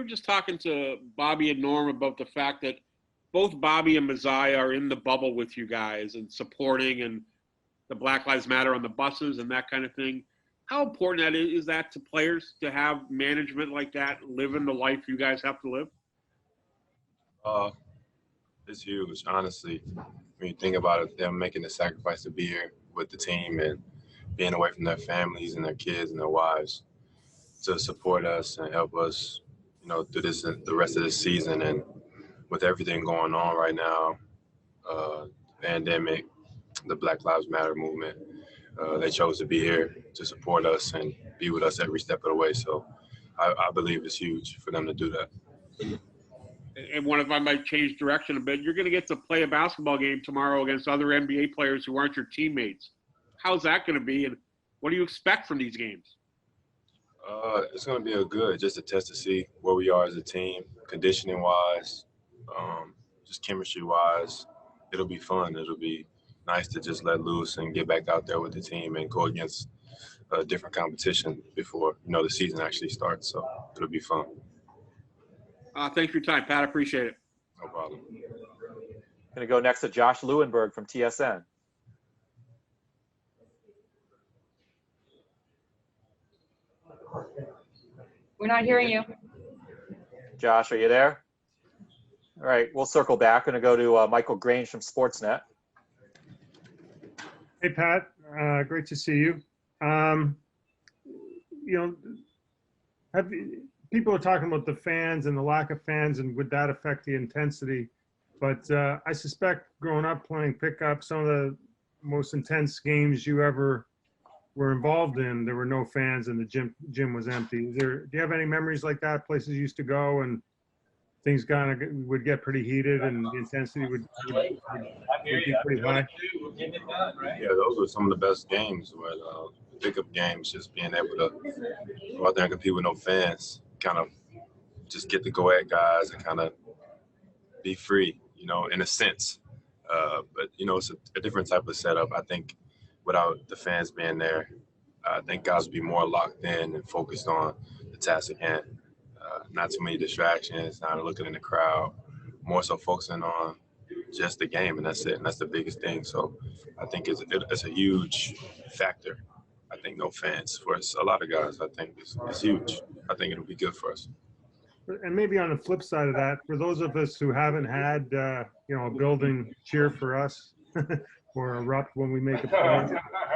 just talking to Bobby and Norm about the fact that both Bobby and Messiah are in the bubble with you guys and supporting and the Black Lives Matter on the buses and that kind of thing. How important is that to players to have management like that, living the life you guys have to live? It's huge, honestly. When you think about it, them making the sacrifice to be here with the team and being away from their families and their kids and their wives to support us and help us, through the rest of this season. And with everything going on right now, pandemic, the Black Lives Matter movement, they chose to be here to support us and be with us every step of the way. So I believe it's huge for them to do that. And if I might change direction a bit, you're going to get to play a basketball game tomorrow against other NBA players who aren't your teammates. How's that going to be, and what do you expect from these games? It's going to be just a test to see where we are as a team, conditioning-wise, just chemistry-wise. It'll be fun. It'll be nice to just let loose and get back out there with the team and go against a different competition before, the season actually starts. So it'll be fun. Thanks for your time, Pat. I appreciate it. No problem. Going to go next to Josh Lewenberg from TSN. We're not hearing you. Josh, are you there? All right, we'll circle back. Going to go to Michael Grange from Sportsnet. Hey, Pat. Great to see you. People are talking about the fans and the lack of fans and would that affect the intensity? But I suspect growing up playing pickup, some of the most intense games you ever were involved in, there were no fans and the gym was empty. Do you have any memories like that? Places you used to go and things would get pretty heated and the intensity would be pretty high? Yeah, those were some of the best games. Pickup games, just being able to go out there and compete with no fans, kind of just get to go at guys and kind of be free, in a sense. But, it's a different type of setup. I think without the fans being there, I think guys would be more locked in and focused on the task at hand. Not too many distractions, not looking in the crowd, more so focusing on just the game, and that's it. And that's the biggest thing. So I think it's a huge factor. I think no fans for us, a lot of guys. I think it's huge. I think it'll be good for us. And maybe on the flip side of that, for those of us who haven't had, a building cheer for us or erupt when we make a play,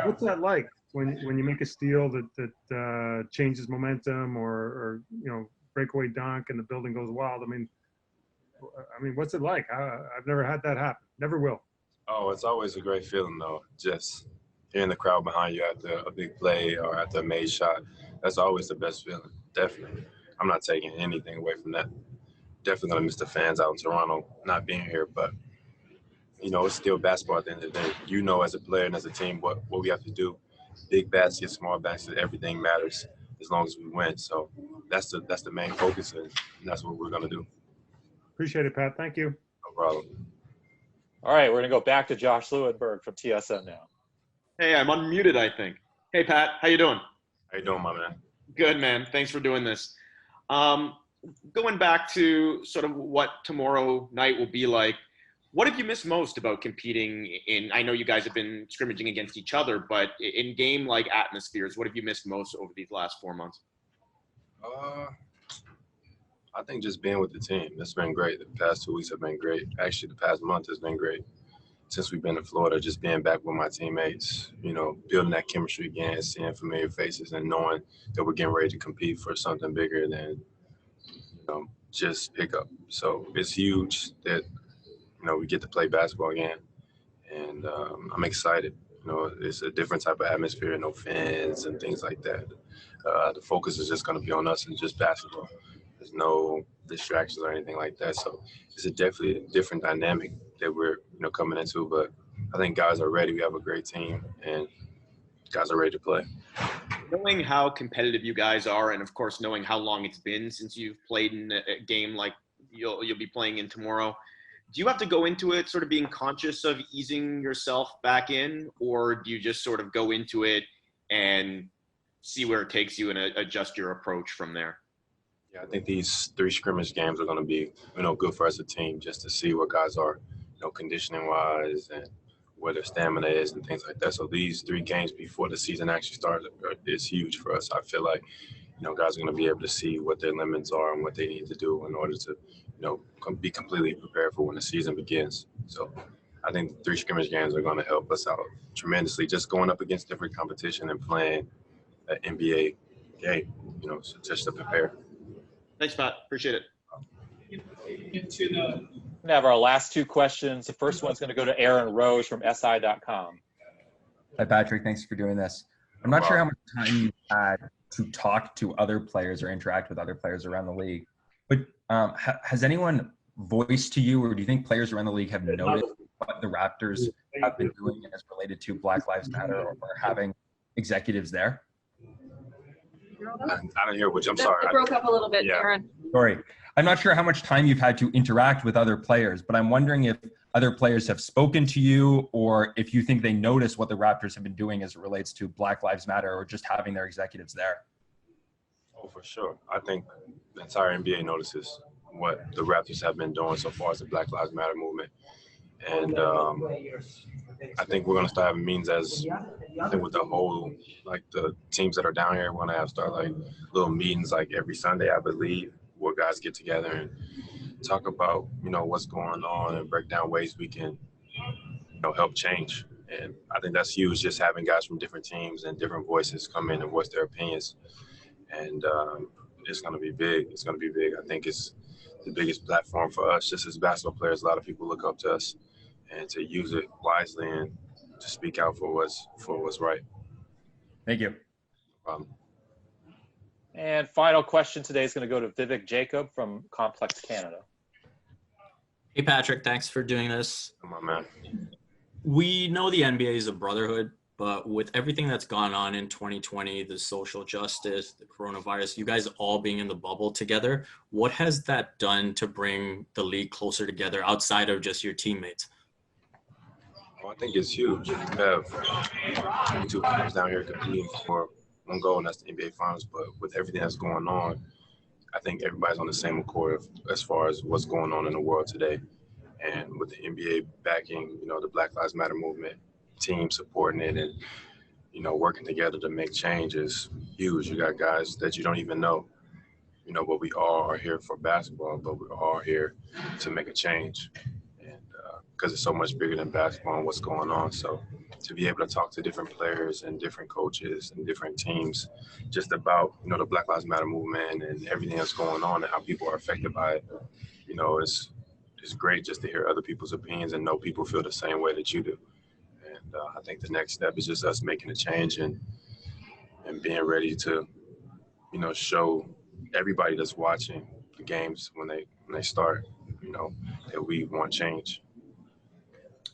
what's that like when you make a steal that changes momentum or breakaway dunk and the building goes wild? I mean, what's it like? I've never had that happen. Never will. Oh, it's always a great feeling though. Just hearing the crowd behind you after a big play or after a made shot, that's always the best feeling, definitely. I'm not taking anything away from that. Definitely going to miss the fans out in Toronto not being here, but, it's still basketball at the end of the day. As a player and as a team what we have to do. Big baskets, small baskets, everything matters as long as we win. So that's the main focus, and that's what we're going to do. Appreciate it, Pat. Thank you. No problem. All right, we're going to go back to Josh Lewenberg from TSN now. Hey, I'm unmuted, I think. Hey, Pat, how you doing? How you doing, my man? Good, man. Thanks for doing this. Going back to sort of what tomorrow night will be like, what have you missed most about competing in, I know you guys have been scrimmaging against each other, but in game-like atmospheres, what have you missed most over these last 4 months? I think just being with the team. It's been great. The past 2 weeks have been great. Actually, the past month has been great. Since we've been in Florida, just being back with my teammates, building that chemistry again, seeing familiar faces and knowing that we're getting ready to compete for something bigger than, just pickup. So it's huge that, we get to play basketball again. And I'm excited. It's a different type of atmosphere, no fans and things like that. The focus is just going to be on us and just basketball. There's no distractions or anything like that. So it's definitely a different dynamic that we're coming into. But I think guys are ready. We have a great team, and guys are ready to play. Knowing how competitive you guys are, and of course knowing how long it's been since you've played in a game like you'll be playing in tomorrow, do you have to go into it sort of being conscious of easing yourself back in, or do you just sort of go into it and see where it takes you and adjust your approach from there? Yeah, I think these 3 scrimmage games are going to be, good for us as a team just to see what guys are, conditioning wise and where their stamina is and things like that. So these 3 games before the season actually starts is huge for us. I feel like, guys are going to be able to see what their limits are and what they need to do in order to, be completely prepared for when the season begins. So I think 3 scrimmage games are going to help us out tremendously, just going up against different competition and playing an NBA game, so just to prepare. Thanks, Pat. Appreciate it. We have our last 2 questions. The first one's going to go to Aaron Rose from SI.com. Hi, Patrick. Thanks for doing this. I'm not sure how much time you had to talk to other players or interact with other players around the league, but has anyone voiced to you, or do you think players around the league have noticed what the Raptors have been doing as related to Black Lives Matter or having executives there? I don't hear which. I'm sorry. It broke up a little bit, Yeah. Aaron. Sorry. I'm not sure how much time you've had to interact with other players, but I'm wondering if other players have spoken to you or if you think they notice what the Raptors have been doing as it relates to Black Lives Matter or just having their executives there. Oh, for sure. I think the entire NBA notices what the Raptors have been doing so far as the Black Lives Matter movement. And I think we're going to start having meetings with the whole, like the teams that are down here, we're going to start like little meetings like every Sunday, I believe, where guys get together and talk about, what's going on and break down ways we can, help change. And I think that's huge, just having guys from different teams and different voices come in and voice their opinions. And it's going to be big. It's going to be big. I think it's the biggest platform for us, just as basketball players. A lot of people look up to us, and to use it wisely and to speak out for what's right. Thank you. And final question today is going to go to Vivek Jacob from Complex Canada. Hey, Patrick, thanks for doing this. Come on, man. We know the NBA is a brotherhood, but with everything that's gone on in 2020, the social justice, the coronavirus, you guys all being in the bubble together, what has that done to bring the league closer together outside of just your teammates? Well, I think it's huge. We have 2 teams down here competing for one goal, and that's the NBA Finals. But with everything that's going on, I think everybody's on the same accord as far as what's going on in the world today. And with the NBA backing, the Black Lives Matter movement, team supporting it and, working together to make change is huge. You got guys that you don't even know, but we all are here for basketball, but we're all here to make a change. And because it's so much bigger than basketball and what's going on. So to be able to talk to different players and different coaches and different teams just about, the Black Lives Matter movement and everything that's going on and how people are affected by it, it's great just to hear other people's opinions and know people feel the same way that you do. And I think the next step is just us making a change and being ready to, show everybody that's watching the games when they start, that we want change.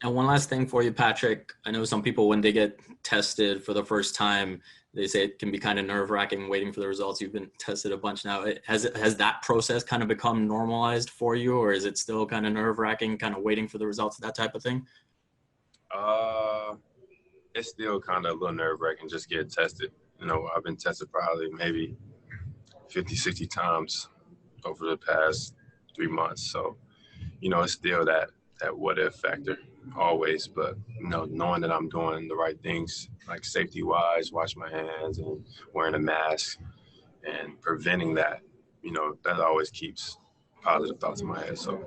And one last thing for you, Patrick. I know some people, when they get tested for the first time, they say it can be kind of nerve-wracking waiting for the results. You've been tested a bunch now. Has that process kind of become normalized for you, or is it still kind of nerve-wracking, kind of waiting for the results, that type of thing? It's still kind of a little nerve-wracking just getting tested. I've been tested probably maybe 50, 60 times over the past 3 months. So, it's still that what-if factor always. But, knowing that I'm doing the right things, like safety-wise, washing my hands and wearing a mask and preventing that, that always keeps positive thoughts in my head. So